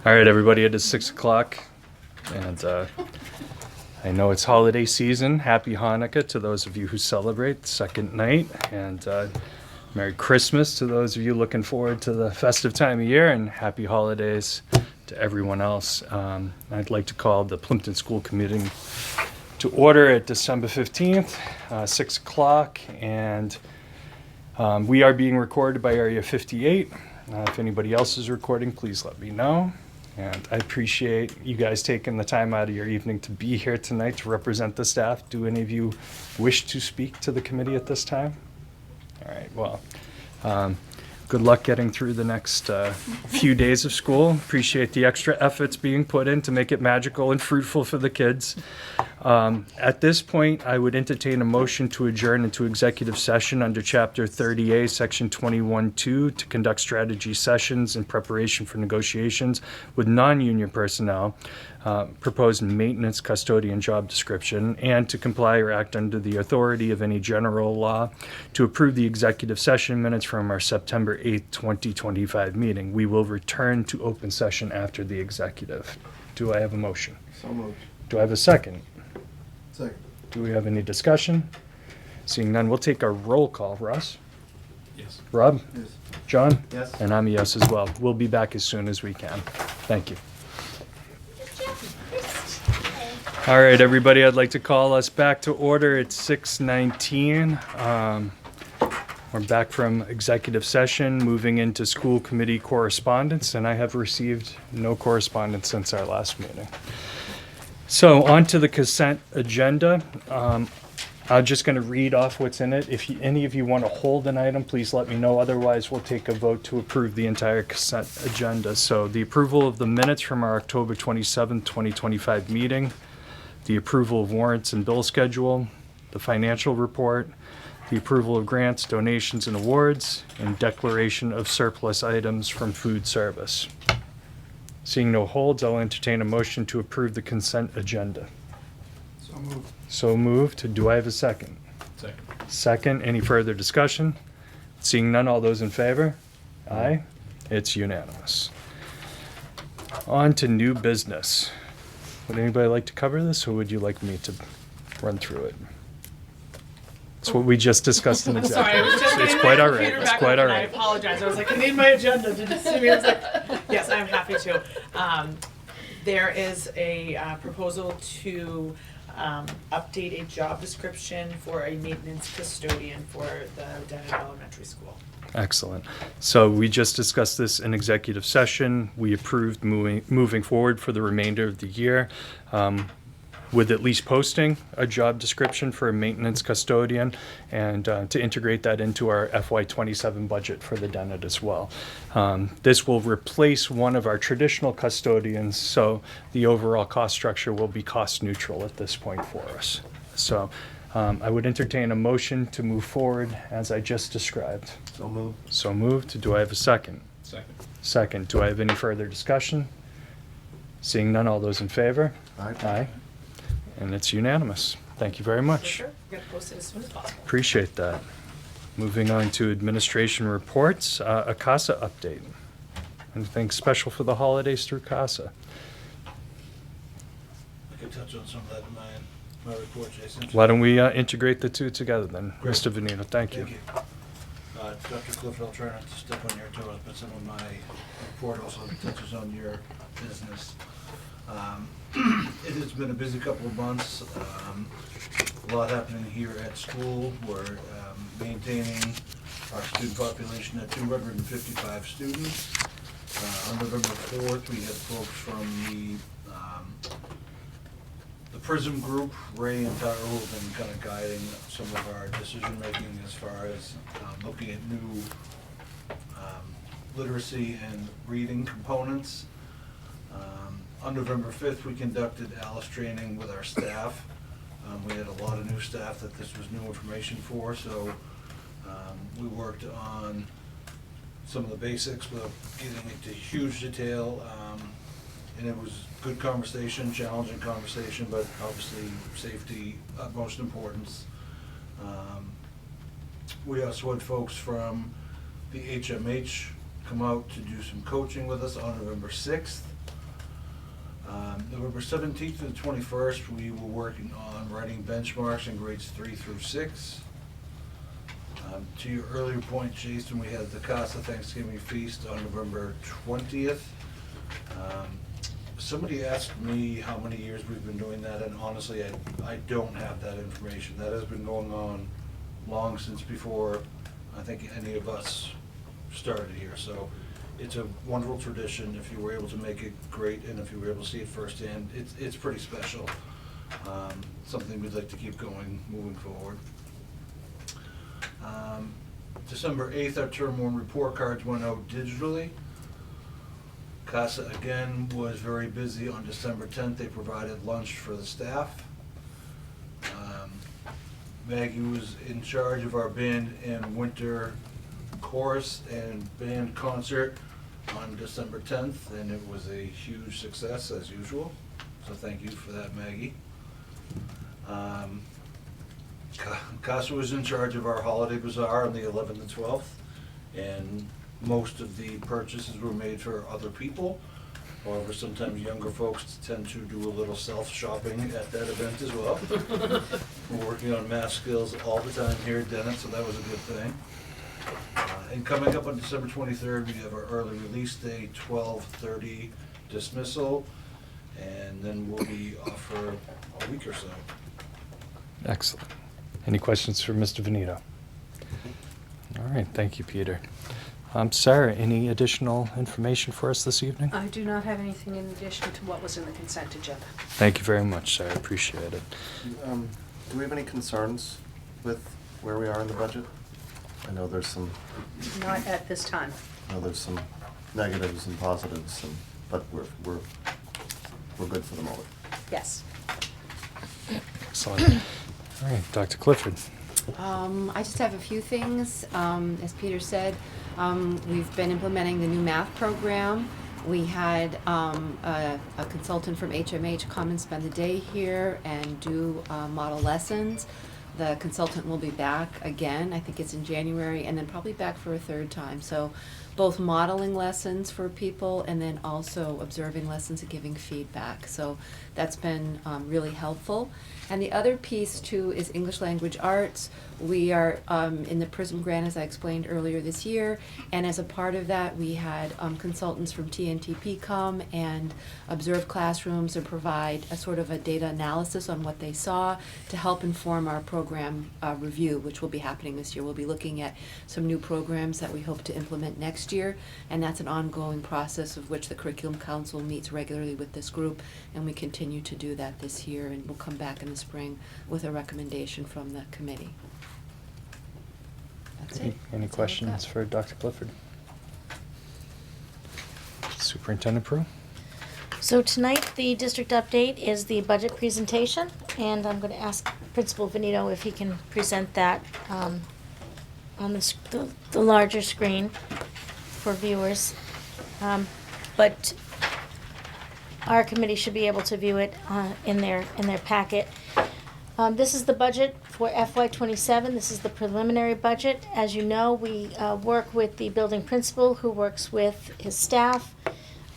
All right, everybody, it is 6 o'clock, and I know it's holiday season. Happy Hanukkah to those of you who celebrate the second night, and Merry Christmas to those of you looking forward to the festive time of year, and happy holidays to everyone else. I'd like to call the Plympton School Committee to order at December 15th, 6 o'clock, and we are being recorded by Area 58. If anybody else is recording, please let me know. And I appreciate you guys taking the time out of your evening to be here tonight to represent the staff. Do any of you wish to speak to the committee at this time? All right, well, good luck getting through the next few days of school. Appreciate the extra efforts being put in to make it magical and fruitful for the kids. At this point, I would entertain a motion to adjourn into executive session under Chapter 30A, Section 21-2, to conduct strategy sessions in preparation for negotiations with non-union personnel, proposed maintenance custodian job description, and to comply or act under the authority of any general law to approve the executive session minutes from our September 8th, 2025 meeting. We will return to open session after the executive. Do I have a motion? So moved. Do I have a second? Second. Do we have any discussion? Seeing none, we'll take a roll call. Russ? Yes. Rob? Yes. John? Yes. And I'm a yes as well. We'll be back as soon as we can. Thank you. All right, everybody, I'd like to call us back to order. It's 6:19. We're back from executive session, moving into school committee correspondence, and I have received no correspondence since our last meeting. So on to the consent agenda. I'm just going to read off what's in it. If any of you want to hold an item, please let me know. Otherwise, we'll take a vote to approve the entire consent agenda. So the approval of the minutes from our October 27, 2025 meeting, the approval of warrants and bill schedule, the financial report, the approval of grants, donations, and awards, and declaration of surplus items from food service. Seeing no holds, I'll entertain a motion to approve the consent agenda. So moved. So moved. Do I have a second? Second. Second. Any further discussion? Seeing none, all those in favor? Aye. It's unanimous. On to new business. Would anybody like to cover this, or would you like me to run through it? It's what we just discussed in I'm sorry, I executive. was just It's getting quite my all right. computer It's back quite up all and I right. apologize. I was like, I need my agenda. Did you see me? I was like, yes, I'm happy to. There is a proposal to update a job description for a maintenance custodian for the Dennett Elementary School. Excellent. So we just discussed this in executive session. We approved moving forward for the remainder of the year with at least posting a job description for a maintenance custodian and to integrate that into our FY27 budget for the Dennett as well. This will replace one of our traditional custodians, so the overall cost structure will be cost neutral at this point for us. So I would entertain a motion to move forward as I just described. So moved. So moved. Do I have a second? Second. Second. Do I have any further discussion? Seeing none, all those in favor? Aye. Aye. And it's unanimous. Thank you very much. Sure, we're gonna post it as soon as possible. Appreciate that. Moving on to administration reports, a CASA update. Anything special for the holidays through CASA? I could touch on some of that in my report, Jason. Why don't we integrate the two together then? Great. Mr. Venino, thank you. Dr. Cliff, I'll try not to step on your toes, but some of my report also touches on your business. It has been a busy couple of months. A lot happening here at school. We're maintaining our student population at 255 students. On November 4th, we had folks from the PRISM group, Ray and Tara, who have been kind of guiding some of our decision making as far as looking at new literacy and reading components. On November 5th, we conducted ALICE training with our staff. We had a lot of new staff that this was new information for, so we worked on some of the basics without getting into huge detail. And it was good conversation, challenging conversation, but obviously safety utmost importance. We also had folks from the HMH come out to do some coaching with us on November 6th. November 17th to the 21st, we were working on writing benchmarks in grades 3 through 6. To your earlier point, Jason, we had the Casa Thanksgiving Feast on November 20th. Somebody asked me how many years we've been doing that, and honestly, I don't have that information. That has been going on long since before I think any of us started here. So it's a wonderful tradition. If you were able to make it, great, and if you were able to see it firsthand, it's pretty special. Something we'd like to keep going moving forward. December 8th, our term 1 report cards went out digitally. CASA again was very busy. On December 10th, they provided lunch for the staff. Maggie was in charge of our band and winter chorus and band concert on December 10th, and it was a huge success as usual. So thank you for that, Maggie. CASA was in charge of our holiday bazaar on the 11th and 12th, and most of the purchases were made for other people. However, sometimes younger folks tend to do a little self-shopping at that event as well. We're working on math skills all the time here at Dennett, so that was a good thing. And coming up on December 23rd, we have our early release day, 12:30 dismissal, and then we'll be off for a week or so. Excellent. Any questions for Mr. Veneto? All right, thank you, Peter. Sarah, any additional information for us this evening? I do not have anything in addition to what was in the consent agenda. Thank you very much, Sarah. Appreciate it. Do we have any concerns with where we are in the budget? I know there's some, Not at this time. negatives and positives, but we're good for the moment. Yes. Excellent. All right, Dr. Clifford. I just have a few things. As Peter said, we've been implementing the new math program. We had a consultant from HMH come and spend the day here and do model lessons. The consultant will be back again, I think it's in January, and then probably back for a third time. So both modeling lessons for people and then also observing lessons and giving feedback. So that's been really helpful. And the other piece too is English language arts. We are in the PRISM grant, as I explained earlier this year, and as a part of that we had consultants from TNTP come and observe classrooms and provide a sort of a data analysis on what they saw to help inform our program review, which will be happening this year. We'll be looking at some new programs that we hope to implement next year, and that's an ongoing process of which the Curriculum Council meets regularly with this group, and we continue to do that this year, and we'll come back in the spring with a recommendation from the committee. That's it. Any That's all I've questions got. for Dr. Clifford? Superintendent Prue? So tonight, the district update is the budget presentation, and I'm going to ask Principal Veneto if he can present that on the larger screen for viewers. But our committee should be able to view it in their packet. This is the budget for FY27. This is the preliminary budget. As you know, we work with the building principal who works with his staff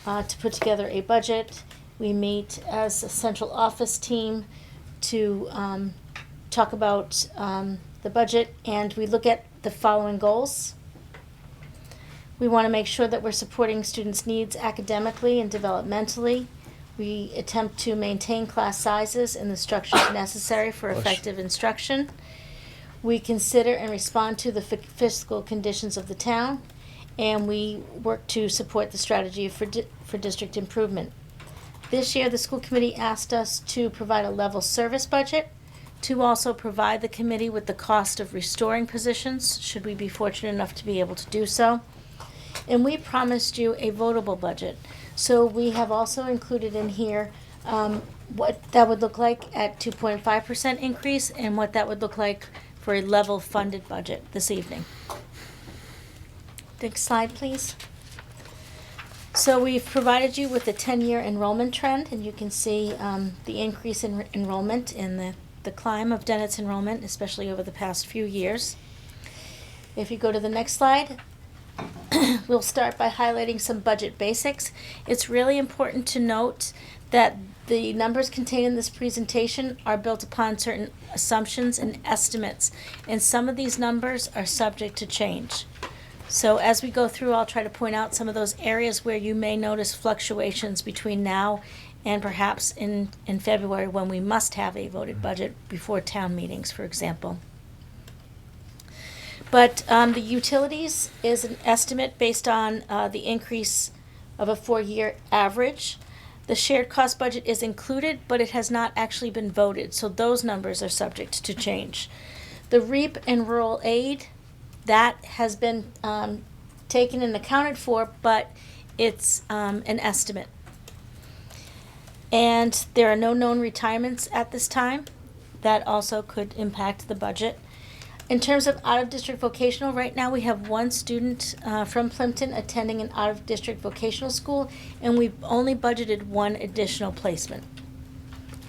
to put together a budget. We meet as a central office team to talk about the budget, and we look at the following goals. We want to make sure that we're supporting students' needs academically and developmentally. We attempt to maintain class sizes and the structures necessary for effective instruction. We consider and respond to the fiscal conditions of the town, and we work to support the strategy for district improvement. This year, the school committee asked us to provide a level service budget, to also provide the committee with the cost of restoring positions, should we be fortunate enough to be able to do so. And we promised you a votable budget. So we have also included in here what that would look like at 2.5% increase and what that would look like for a level funded budget this evening. Next slide, please. So we've provided you with the 10-year enrollment trend, and you can see the increase in enrollment in the climb of Dennett's enrollment, especially over the past few years. If you go to the next slide, we'll start by highlighting some budget basics. It's really important to note that the numbers contained in this presentation are built upon certain assumptions and estimates, and some of these numbers are subject to change. So as we go through, I'll try to point out some of those areas where you may notice fluctuations between now and perhaps in February, when we must have a voted budget before town meetings, for example. But the utilities is an estimate based on the increase of a 4-year average. The shared cost budget is included, but it has not actually been voted, so those numbers are subject to change. The REAP and rural aid, that has been taken and accounted for, but it's an estimate. And there are no known retirements at this time. That also could impact the budget. In terms of out-of-district vocational, right now we have one student from Plympton attending an out-of-district vocational school, and we've only budgeted one additional placement.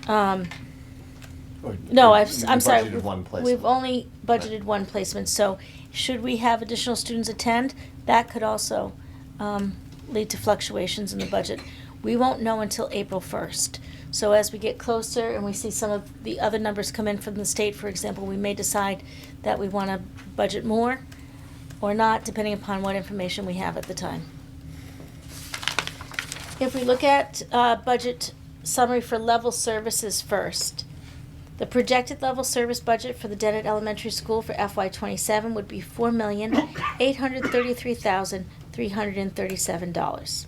No, I'm sorry. Budgeted one placement. We've only budgeted one placement, so should we have additional students attend, that could also lead to fluctuations in the budget. We won't know until April 1st. So as we get closer and we see some of the other numbers come in from the state, for example, we may decide that we want to budget more or not, depending upon what information we have at the time. If we look at budget summary for level services first, the projected level service budget for the Dennett Elementary School for FY27 would be $4,833,337.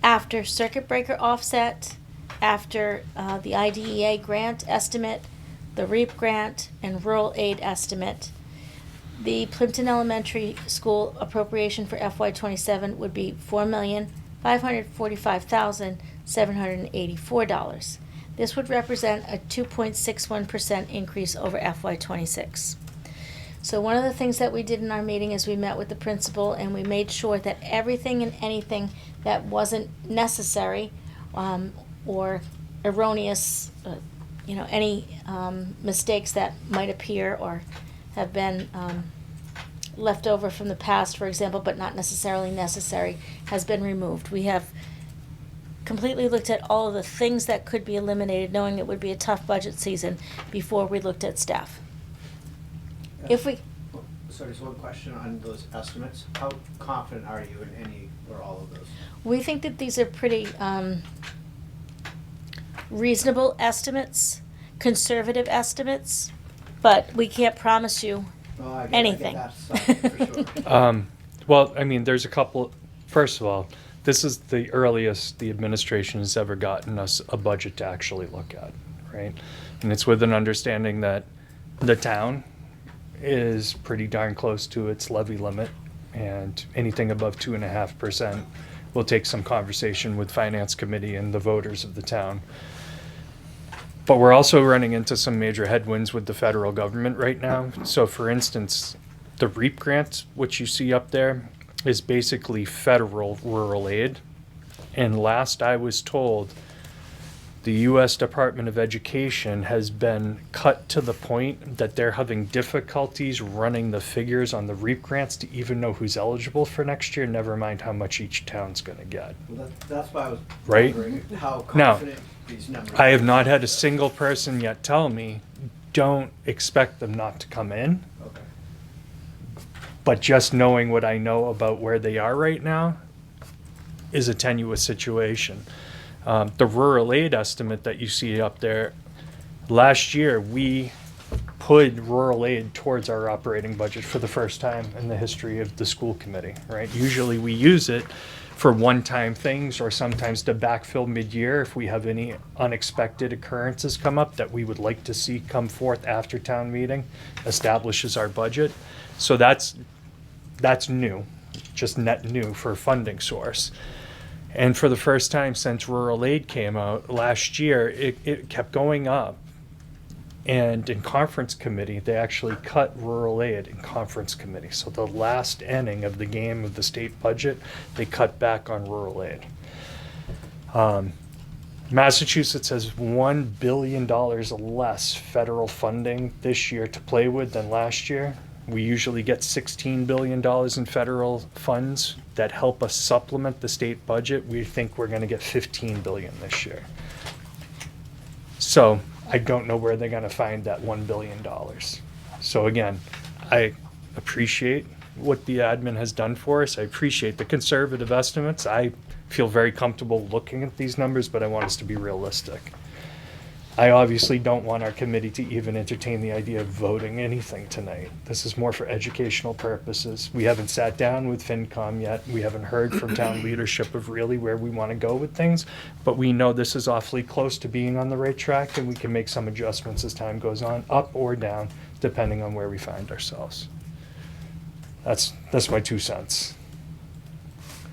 After circuit breaker offset, after the IDEA grant estimate, the REAP grant, and rural aid estimate, the Plympton Elementary School appropriation for FY27 would be $4,545,784. This would represent a 2.61% increase over FY26. So one of the things that we did in our meeting is we met with the principal and we made sure that everything and anything that wasn't necessary or erroneous, any mistakes that might appear or have been left over from the past, for example, but not necessarily necessary, has been removed. We have completely looked at all of the things that could be eliminated, knowing it would be a tough budget season, before we looked at staff. If we, So just one question on those estimates. How confident are you in any or all of those? we think that these are pretty reasonable estimates, conservative estimates, but we can't promise you Well, I get anything. that side for sure. Well, I mean, there's a couple. First of all, this is the earliest the administration has ever gotten us a budget to actually look at, right? And it's with an understanding that the town is pretty darn close to its levy limit, and anything above 2.5% will take some conversation with Finance Committee and the voters of the town. But we're also running into some major headwinds with the federal government right now. So for instance, the REAP grant, which you see up there, is basically federal rural aid. And last I was told, the U.S. Department of Education has been cut to the point that they're having difficulties running the figures on the REAP grants to even know who's eligible for next year, never mind how much each town's gonna get. Well, that's why I was Right? wondering how Now, confident these numbers I have not had a single person yet tell me, don't expect them not to come in. Okay. But just knowing what I know about where they are right now is a tenuous situation. The rural aid estimate that you see up there, last year we put rural aid towards our operating budget for the first time in the history of the school committee, right? Usually we use it for one-time things or sometimes to backfill mid-year if we have any unexpected occurrences come up that we would like to see come forth after town meeting, establishes our budget. So that's new, just net new for funding source. And for the first time since rural aid came out last year, it kept going up. And in conference committee, they actually cut rural aid in conference committee. So the last inning of the game of the state budget, they cut back on rural aid. Massachusetts has $1 billion less federal funding this year to play with than last year. We usually get $16 billion in federal funds that help us supplement the state budget. We think we're gonna get $15 billion this year. So I don't know where they're gonna find that $1 billion. So again, I appreciate what the admin has done for us. I appreciate the conservative estimates. I feel very comfortable looking at these numbers, but I want us to be realistic. I obviously don't want our committee to even entertain the idea of voting anything tonight. This is more for educational purposes. We haven't sat down with FinCom yet. We haven't heard from town leadership of really where we want to go with things, but we know this is awfully close to being on the right track, and we can make some adjustments as time goes on, up or down, depending on where we find ourselves. That's my 2 cents.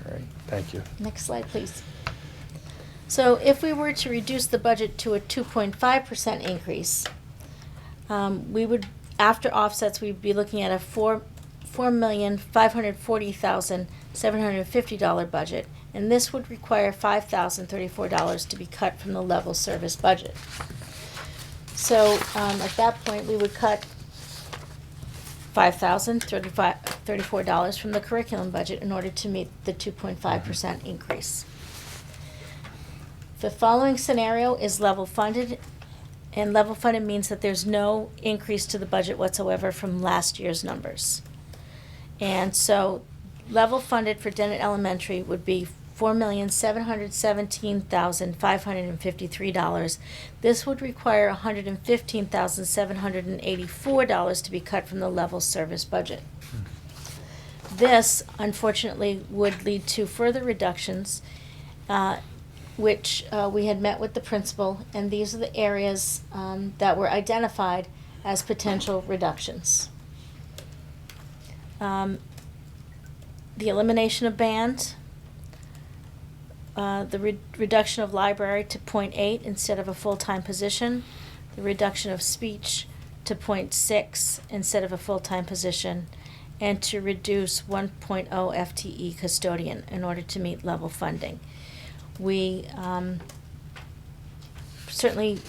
All right, thank you. Next slide, please. So if we were to reduce the budget to a 2.5% increase, we would, after offsets, we'd be looking at a $4,540,750 budget, and this would require $5,034 to be cut from the level service budget. So at that point, we would cut $5,034 from the curriculum budget in order to meet the 2.5% increase. The following scenario is level funded, and level funded means that there's no increase to the budget whatsoever from last year's numbers. And so level funded for Dennett Elementary would be $4,717,553. This would require $115,784 to be cut from the level service budget. This, unfortunately, would lead to further reductions, which we had met with the principal, and these are the areas that were identified as potential reductions. The elimination of band, the reduction of library to 0.8 instead of a full-time position, the reduction of speech to 0.6 instead of a full-time position, and to reduce 1.0 FTE custodian in order to meet level funding. We certainly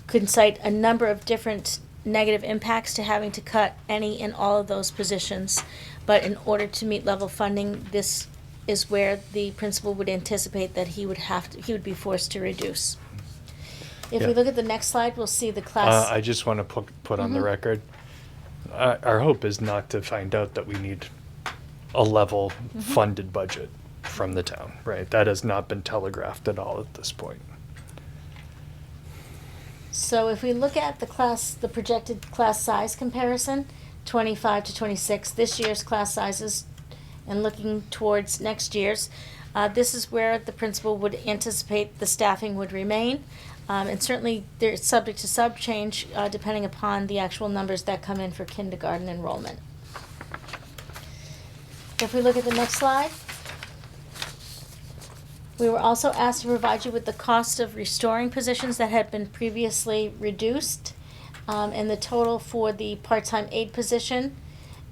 could cite a number of different negative impacts to having to cut any and all of those positions, but in order to meet level funding, this is where the principal would anticipate that he would be forced to reduce. If we Yeah. look at the next slide, we'll see the class. I just want to put on the record, our hope is not to find out that we need a level funded budget from the town, right? That has not been telegraphed at all at this point. So if we look at the projected class size comparison, 25 to 26, this year's class sizes, and looking towards next year's, this is where the principal would anticipate the staffing would remain. And certainly they're subject to sub-change depending upon the actual numbers that come in for kindergarten enrollment. If we look at the next slide, we were also asked to provide you with the cost of restoring positions that had been previously reduced, and the total for the part-time aide position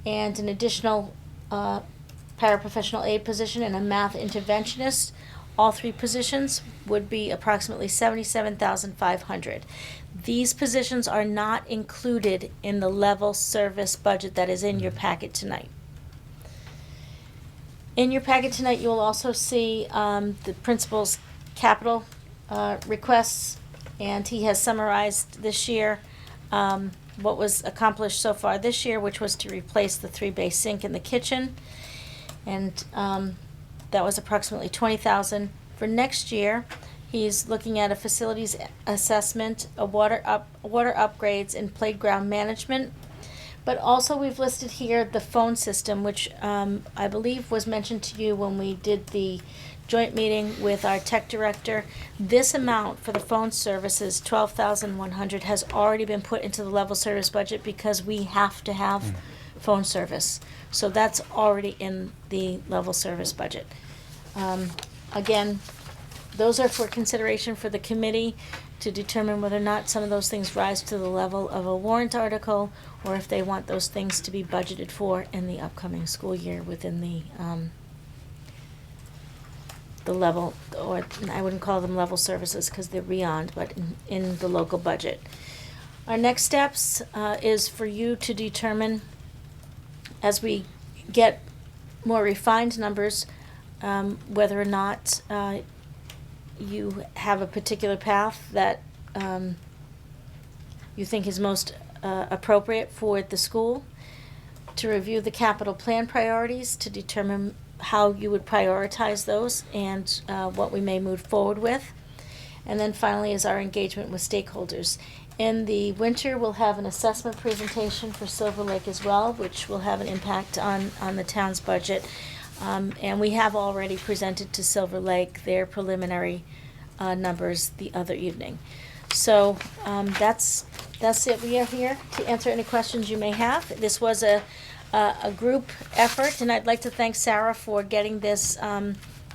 and an additional paraprofessional aide position and a math interventionist. All three positions would be approximately $77,500. These positions are not included in the level service budget that is in your packet tonight. In your packet tonight, you will also see the principal's capital requests, and he has summarized this year what was accomplished so far this year, which was to replace the 3-bay sink in the kitchen, and that was approximately $20,000. For next year, he's looking at a facilities assessment, water upgrades, and playground management. But also we've listed here the phone system, which I believe was mentioned to you when we did the joint meeting with our tech director. This amount for the phone services, $12,100, has already been put into the level service budget because we have to have phone service. So that's already in the level service budget. Again, those are for consideration for the committee to determine whether or not some of those things rise to the level of a warrant article, or if they want those things to be budgeted for in the upcoming school year within the level, or I wouldn't call them level services because they're beyond, but in the local budget. Our next steps is for you to determine, as we get more refined numbers, whether or not you have a particular path that you think is most appropriate for the school, to review the capital plan priorities, to determine how you would prioritize those and what we may move forward with. And then finally is our engagement with stakeholders. In the winter, we'll have an assessment presentation for Silver Lake as well, which will have an impact on the town's budget. And we have already presented to Silver Lake their preliminary numbers the other evening. So that's it. We are here to answer any questions you may have. This was a group effort, and I'd like to thank Sarah for getting this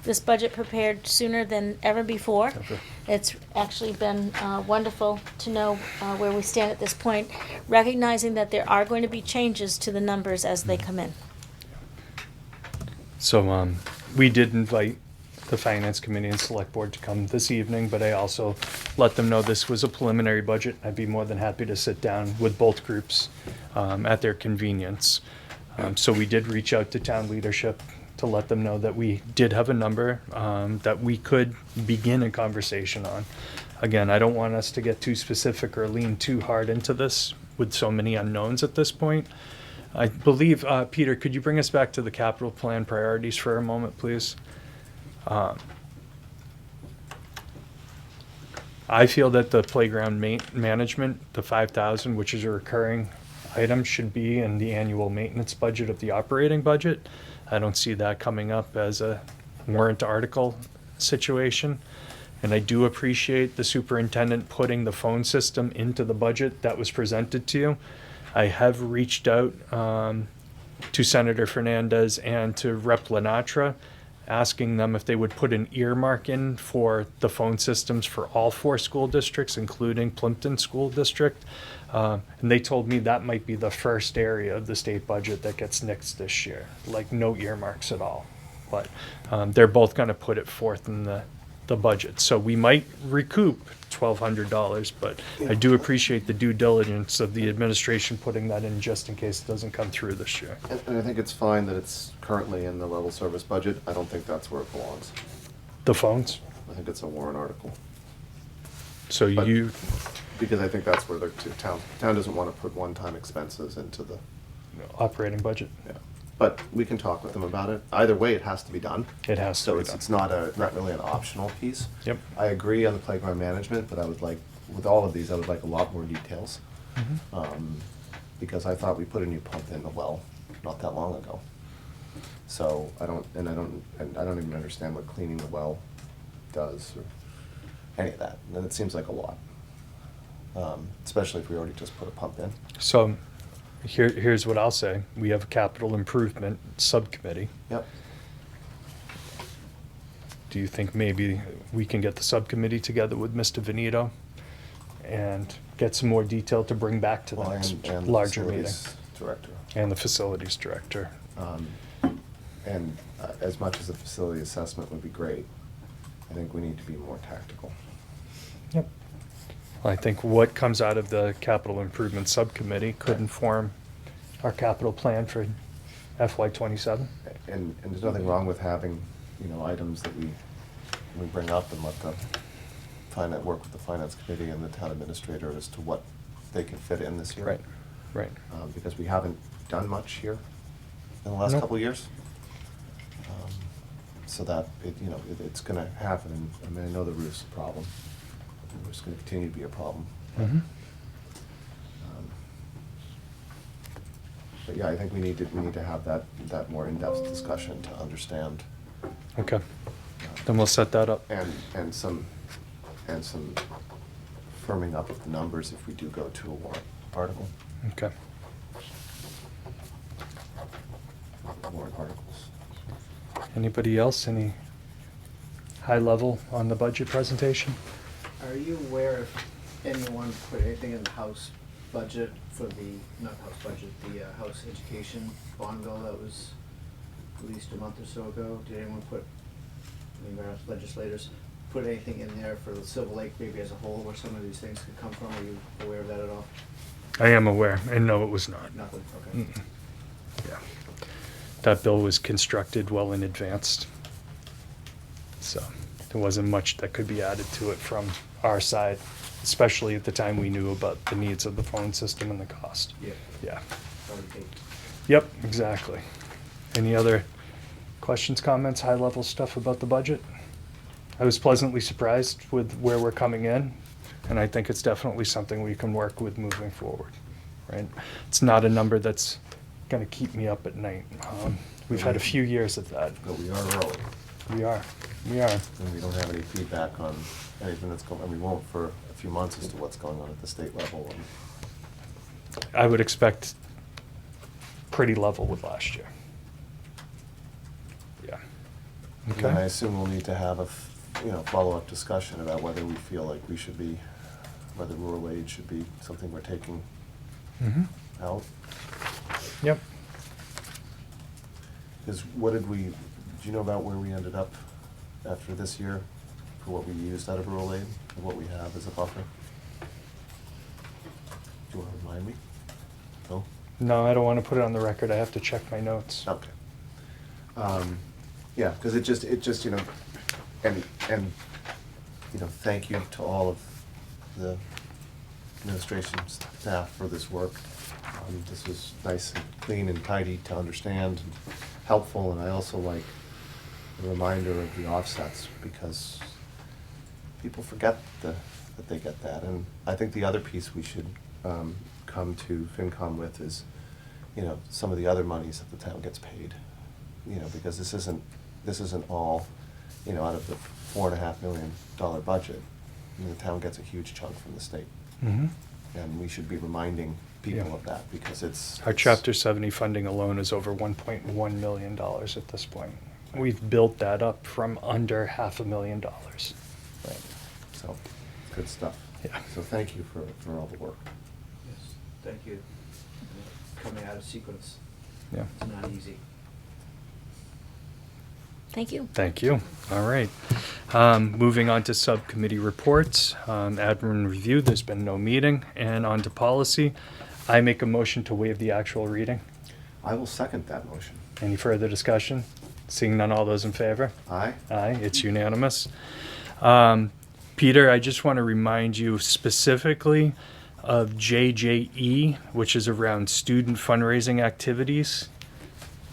this budget prepared sooner than ever before. Okay. It's actually been wonderful to know where we stand at this point, recognizing that there are going to be changes to the numbers as they come in. So we did invite the Finance Committee and Select Board to come this evening, but I also let them know this was a preliminary budget. I'd be more than happy to sit down with both groups at their convenience. So we did reach out to town leadership to let them know that we did have a number that we could begin a conversation on. Again, I don't want us to get too specific or lean too hard into this with so many unknowns at this point. I believe, Peter, could you bring us back to the capital plan priorities for a moment, please? I feel that the playground management, the 5,000, which is a recurring item, should be in the annual maintenance budget of the operating budget. I don't see that coming up as a warrant article situation. And I do appreciate the superintendent putting the phone system into the budget that was presented to you. I have reached out to Senator Fernandez and to Rep. Lenatra, asking them if they would put an earmark in for the phone systems for all 4 school districts, including Plympton School District. And they told me that might be the first area of the state budget that gets nixed this year, like no earmarks at all. But they're both going to put it forth in the budget. So we might recoup $1,200, but I do appreciate the due diligence of the administration putting that in just in case it doesn't come through this year. And I think it's fine that it's currently in the level service budget. I don't think that's where it belongs. The phones? I think it's a warrant article. So But- you, Because I think that's where the town doesn't want to put one-time expenses into the, operating budget, yeah. But we can talk with them about it. Either way, it has to be done. it has to So be it's done. not really an optional piece. Yep. I agree on the playground management, but I would like, with all of these, I would like a lot more details. Because I thought we put a new pump in the well not that long ago. So I don't even understand what cleaning the well does or any of that. And it seems like a lot. Especially if we already just put a pump in. So here's what I'll say. We have a capital improvement subcommittee. Yep. Do you think maybe we can get the subcommittee together with Mr. Veneto and get some more detail to bring back to the Well, next and larger the meeting? facilities director. And the facilities director. And as much as a facility assessment would be great, I think we need to be more tactical. Yep. I think what comes out of the capital improvement subcommittee could inform our capital plan for FY27. And there's nothing wrong with having, items that we bring up and let the work with the finance committee and the town administrator as to what they can fit in this year. Right. Because we haven't done much here in the last Nope. couple of years. So that, it's gonna happen. I mean, I know the roof's a problem. The roof's gonna continue to be a problem. Mhm. But yeah, I think we need to have that more in-depth discussion to understand. Okay. Then we'll set that up. And some firming up of the numbers if we do go to a warrant article, Okay. warrant articles. Anybody else? Any high level on the budget presentation? Are you aware if anyone put anything in the House budget for the, not House budget, the House Education bond bill that was released a month or so ago? Did anyone put, any of our legislators, put anything in there for the Silver Lake maybe as a whole where some of these things could come from? Are you aware of that at all? I am aware, and no, it was not. Nothing, okay. Mm-mm. Yeah. That bill was constructed well in advance. So there wasn't much that could be added to it from our side, especially at the time we knew about the needs of the phone system and the cost. Yeah, Yeah. already paid. Yep, exactly. Any other questions, comments, high-level stuff about the budget? I was pleasantly surprised with where we're coming in, and I think it's definitely something we can work with moving forward, right? It's not a number that's gonna keep me up at night. We've had a few years of that. But we are early, We are, and we don't have any feedback on anything that's going, and we won't for a few months as to what's going on at the state level. And I would expect pretty level with last year. Yeah. And I Okay. assume we'll need to have a, follow-up discussion about whether we feel like we should be, whether rural aid should be something we're taking Mm-hmm. out. Yep. Because do you know about where we ended up after this year for what we used out of rural aid and what we have as a buffer? Do you want to remind me? No? No, I don't want to put it on the record. I have to check my notes. Okay. Yeah, because it just, and, thank you to all of the administration staff for this work. This was nice and clean and tidy to understand and helpful, and I also like the reminder of the offsets because people forget that they get that. And I think the other piece we should come to FinCom with is, some of the other monies that the town gets paid. Because this isn't all, out of the $4.5 million budget. The town gets a huge chunk from the state. Mm-hmm. And we should be reminding people Yeah. of that because it's. Our Chapter 70 funding alone is over $1.1 million at this point. We've built that up from under $500,000. Right. So, good stuff. Yeah. So thank you for all the work. Yes, thank you. Coming out of sequence, Yeah. it's not easy. Thank you. Thank you. All right. Moving on to subcommittee reports. Admin review, there's been no meeting. And on to policy. I make a motion to waive the actual reading. I will second that motion. Any further discussion? Seeing none, all those in favor? Aye? Aye, it's unanimous. Peter, I just want to remind you specifically of JJE, which is around student fundraising activities,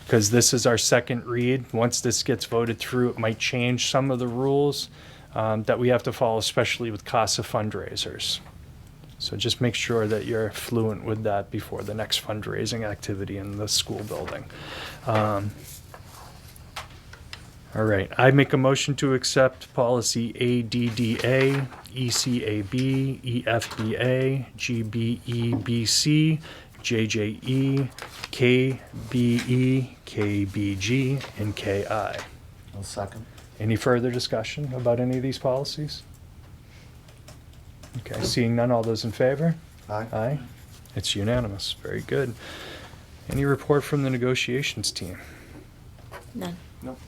because this is our second read. Once this gets voted through, it might change some of the rules that we have to follow, especially with CASA fundraisers. So just make sure that you're fluent with that before the next fundraising activity in the school building. All right, I make a motion to accept policy ADDA, ECAB, EFBA, GBEBC, JJE, KBE, KBG, and KI. I'll second. Any further discussion about any of these policies? Okay, seeing none, all those in favor? Aye? Aye. It's unanimous. Very good. Any report from the negotiations team? None. Nope.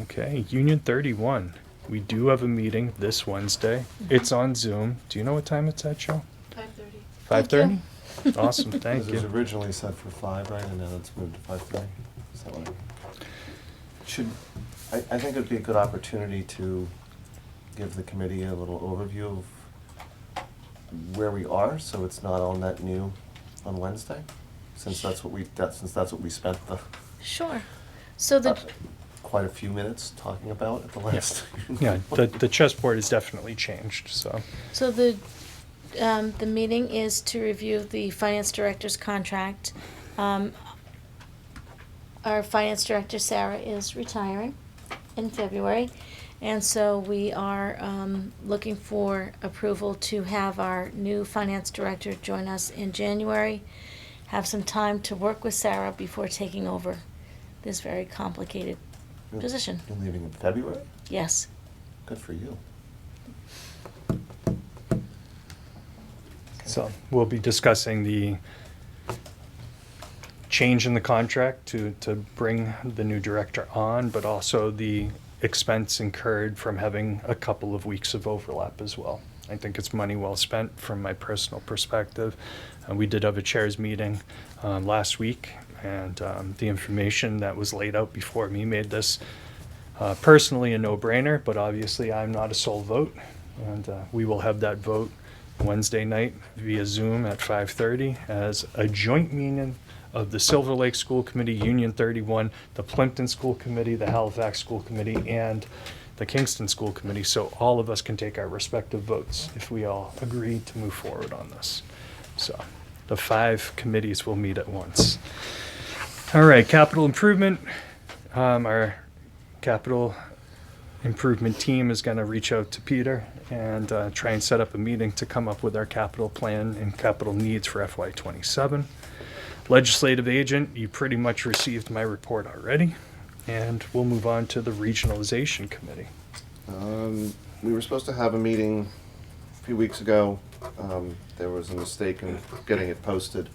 Okay, Union 31. We do have a meeting this Wednesday. It's on Zoom. Do you know what time it's at, Joe? 5:30. 5:30? Awesome, thank It was you. originally set for 5, right, and now it's moved to 5:30. So, I think it'd be a good opportunity to give the committee a little overview of where we are, so it's not all net new on Wednesday, since that's what we spent Sure. So the, quite a few minutes talking about at the last. Yeah, the chessboard has definitely changed, so. so the meeting is to review the finance director's contract. Our finance director, Sarah, is retiring in February. And so we are looking for approval to have our new finance director join us in January, have some time to work with Sarah before taking over this very complicated position. You're leaving in February? Yes. Good for you. So we'll be discussing the change in the contract to bring the new director on, but also the expense incurred from having a couple of weeks of overlap as well. I think it's money well spent from my personal perspective. We did have a chairs meeting last week, and the information that was laid out before me made this personally a no-brainer, but obviously I'm not a sole vote, and we will have that vote Wednesday night via Zoom at 5:30 as a joint meeting of the Silver Lake School Committee, Union 31, the Plympton School Committee, the Halifax School Committee, and the Kingston School Committee, so all of us can take our respective votes if we all agree to move forward on this. So the 5 committees will meet at once. All right, capital improvement. Our capital improvement team is going to reach out to Peter and try and set up a meeting to come up with our capital plan and capital needs for FY27. Legislative agent, you pretty much received my report already, and we'll move on to the regionalization committee. We were supposed to have a meeting a few weeks ago. There was a mistake in getting it posted,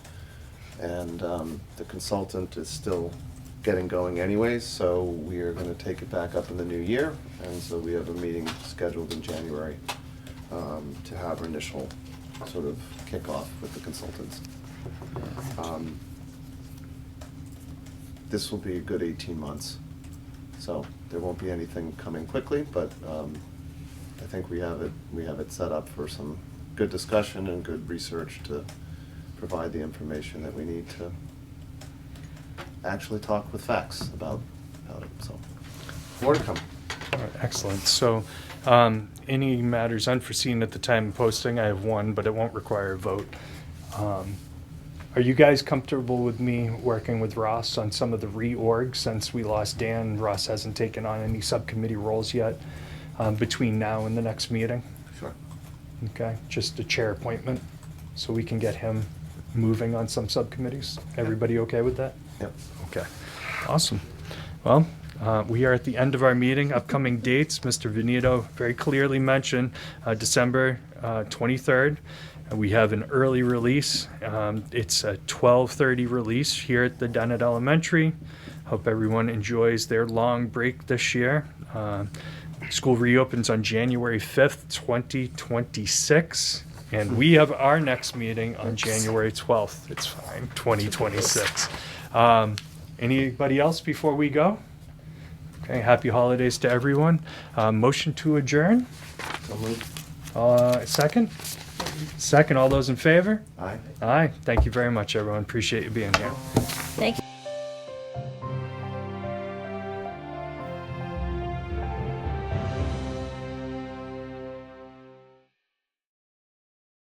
and the consultant is still getting going anyways, so we are going to take it back up in the new year, and so we have a meeting scheduled in January to have our initial sort of kickoff with the consultants. This will be a good 18 months, so there won't be anything coming quickly, but I think we have it set up for some good discussion and good research to provide the information that we need to actually talk with facts about it. So more to come. All right, excellent. So any matters unforeseen at the time of posting, I have one, but it won't require a vote. Are you guys comfortable with me working with Ross on some of the reorg since we lost Dan? Ross hasn't taken on any subcommittee roles yet between now and the next meeting. Sure. Okay, just a chair appointment so we can get him moving on some subcommittees. Everybody okay with that? Yep. Okay, awesome. Well, we are at the end of our meeting. Upcoming dates, Mr. Veneto very clearly mentioned December 23rd. We have an early release. It's a 12:30 release here at the Dennett Elementary. Hope everyone enjoys their long break this year. School reopens on January 5th, 2026. And we have our next meeting on January 12th. It's fine, 2026. Anybody else before we go? Okay, happy holidays to everyone. Motion to adjourn. So moved. Second? Second, all those in favor? Aye. Aye. Thank you very much, everyone. Appreciate you being here. Thank you.